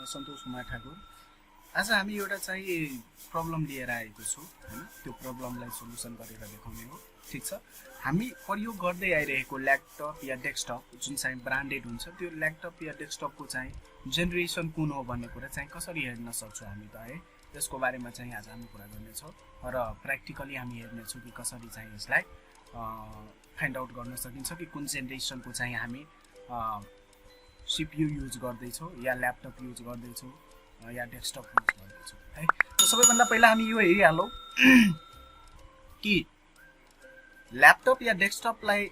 सन्तोष कुमार ठाकुर। आज हामी एउटा चाहिँ प्रब्लम लिएर आएको छौँ हैन। त्यो प्रब्लमलाई सोलुसन गरेर देखाउने हो। ठीक छ। हामी प्रयोग गर्दै आइरहेको ल्यापटप या डेस्कटप जुन चाहिँ ब्रान्डेड हुन्छ, त्यो ल्यापटप या डेस्कटपको चाहिँ जेनेरेसन कुन हो भन्ने कुरा चाहिँ कसरी हेर्न सक्छौँ हामी त है। त्यसको बारेमा चाहिँ आज हामी कुरा गर्नेछौँ र प्र्याक्टिकली हामी हेर्नेछौँ कि कसरी चाहिँ यसलाई फाइन्ड आउट गर्न सकिन्छ कि कुन जेनेरेसनको चाहिँ हामी CPU युज गर्दैछौँ या ल्यापटप युज गर्दैछौँ या डेस्कटप युज गर्दैछौँ है। त सबैभन्दा पहिला हामी यो हेरिहालौँ कि ल्यापटप या डेस्कटपलाई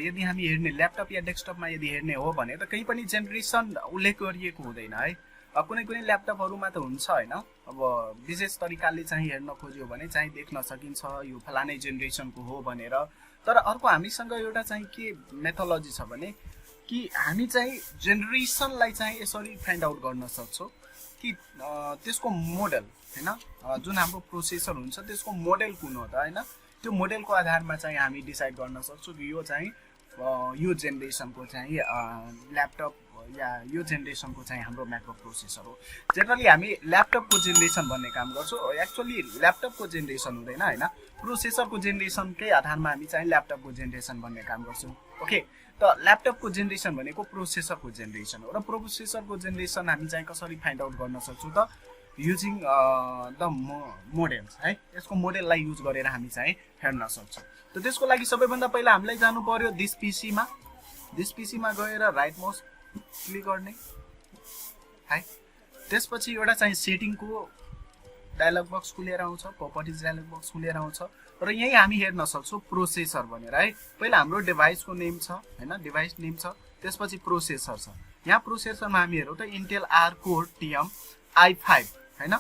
यदि हामी हेर्ने ल्यापटप या डेस्कटपमा यदि हेर्ने हो भने त कहीँ पनि जेनेरेसन उल्लेख गरिएको हुँदैन है। कुनै कुनै ल्यापटपहरूमा त हुन्छ हैन। अब विशेष तरिकाले चाहिँ हेर्न खोज्यो भने चाहिँ देख्न सकिन्छ यो फलानै जेनेरेसनको हो भनेर। तर अर्को हामीसँग एउटा चाहिँ के मेथोलोजी छ भने कि हामी चाहिँ जेनेरेसनलाई चाहिँ यसरी फाइन्ड आउट गर्न सक्छौँ कि त्यसको मोडल हैन, जुन हाम्रो प्रोसेसर हुन्छ त्यसको मोडल कुन हो त हैन। त्यो मोडलको आधारमा चाहिँ हामी डिसाइड गर्न सक्छौँ कि यो चाहिँ यो जेनेरेसनको चाहिँ ल्यापटप या यो जेनेरेसनको चाहिँ हाम्रो माइक्रो प्रोसेसर हो। जेनरली हामी ल्यापटपको जेनेरेसन भन्ने काम गर्छौँ। एक्चुअली ल्यापटपको जेनेरेसन हुँदैन हैन, प्रोसेसरको जेनेरेसनकै आधारमा हामी चाहिँ ल्यापटपको जेनेरेसन भन्ने काम गर्छौँ। ओके, त ल्यापटपको जेनेरेसन भनेको प्रोसेसरको जेनेरेसन हो र प्रोसेसरको जेनेरेसन हामी चाहिँ कसरी फाइन्ड आउट गर्न सक्छौँ त युजिङ द मोडेल्स है। यसको मोडेललाई युज गरेर हामी चाहिँ हेर्न सक्छौँ। त त्यसको लागि सबैभन्दा पहिला हामीलाई जानु पर्यो दिस पीसीमा गएर राइट माउस क्लिक गर्ने है। त्यसपछि एउटा चाहिँ सेटिङको डायलग बक्स खुलेर आउँछ, प्रपर्टिज डायलग बक्स खुलेर आउँछ र यही हामी हेर्न सक्छौँ प्रोसेसर भनेर है। पहिला हाम्रो डिभाइसको नेम छ हैन, डिभाइस नेम छ, त्यसपछि प्रोसेसर छ। यहाँ प्रोसेसरमा हामी हेरौँ त इन्टेल आर कोर टिएम i5 हैन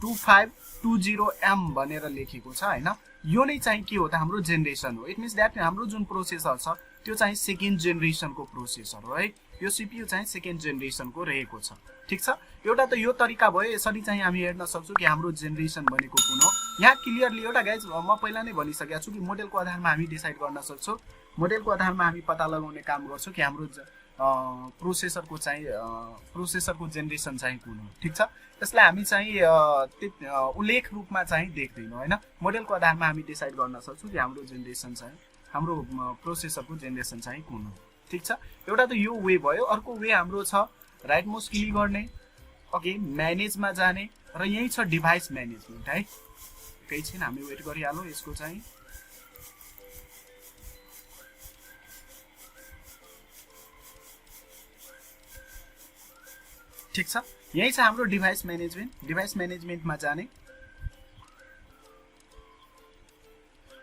2520M भनेर लेखेको छ हैन। यो नै चाहिँ के हो त हाम्रो जेनेरेसन हो। इट मिन्स दैट हाम्रो जुन प्रोसेसर छ त्यो चाहिँ सेकेन्ड जेनेरेसनको प्रोसेसर हो है। यो CPU चाहिँ सेकेन्ड जेनेरेसनको रहेको छ। ठीक छ। एउटा त यो तरिका भयो, यसरी चाहिँ हामी हेर्न सक्छौँ कि हाम्रो जेनेरेसन भनेको कुन हो। यहाँ क्लियरली एउटा गाइज म पहिला नै भनिसकेको छु कि मोडेलको आधारमा हामी डिसाइड गर्न सक्छौँ। मोडेलको आधारमा हामी पत्ता लगाउने काम गर्छौँ कि हाम्रो प्रोसेसरको जेनेरेसन चाहिँ कुन हो। ठीक छ। यसलाई हामी चाहिँ उल्लेख रूपमा चाहिँ देख्दैनौँ हैन। मोडेलको आधारमा हामी डिसाइड गर्न सक्छौँ कि हाम्रो जेनेरेसन चाहिँ हाम्रो प्रोसेसरको जेनेरेसन चाहिँ कुन हो। ठीक छ। एउटा त यो वे भयो। अर्को वे हाम्रो छ राइट माउस क्लिक गर्ने, ओके, म्यानेजमा जाने र यही छ डिभाइस म्यानेजमेन्ट है। एकैछिन हामी वेट गरिहालौँ यसको चाहिँ। ठीक छ। यही छ हाम्रो डिभाइस म्यानेजमेन्ट। डिभाइस म्यानेजमेन्टमा जाने,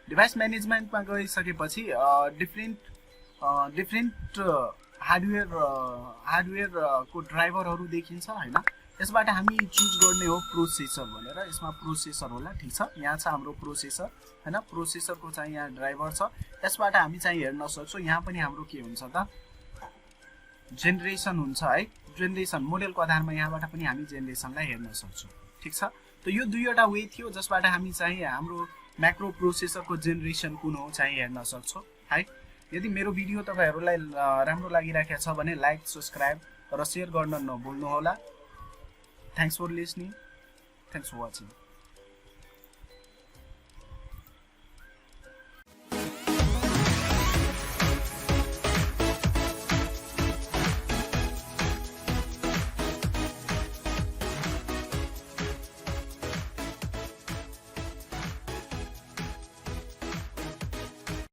डिभाइस म्यानेजमेन्टमा गइसकेपछि डिफ्रेन्ट हार्डवेयरको ड्राइभरहरू देखिन्छ हैन। यसबाट हामी चुज गर्ने हो प्रोसेसर भनेर। यसमा प्रोसेसर होला। ठीक छ। यहाँ छ हाम्रो प्रोसेसर हैन। प्रोसेसरको चाहिँ यहाँ ड्राइभर छ। यसबाट हामी चाहिँ हेर्न सक्छौँ यहाँ पनि हाम्रो के हुन्छ त जेनेरेसन हुन्छ है। जेनेरेसन मोडेलको आधारमा यहाँबाट पनि हामी जेनेरेसनलाई हेर्न सक्छौँ। ठीक छ। त यो दुईवटा वे थियो जसबाट हामी चाहिँ हाम्रो माइक्रो प्रोसेसरको जेनेरेसन कुन हो चाहिँ हेर्न सक्छौँ है। यदि मेरो भिडियो तपाईहरुलाई राम्रो लागिरहेको छ भने लाइक, सब्स्क्राइब र शेयर गर्न नभुल्नुहोला। Thanks for listening. Thanks for watching.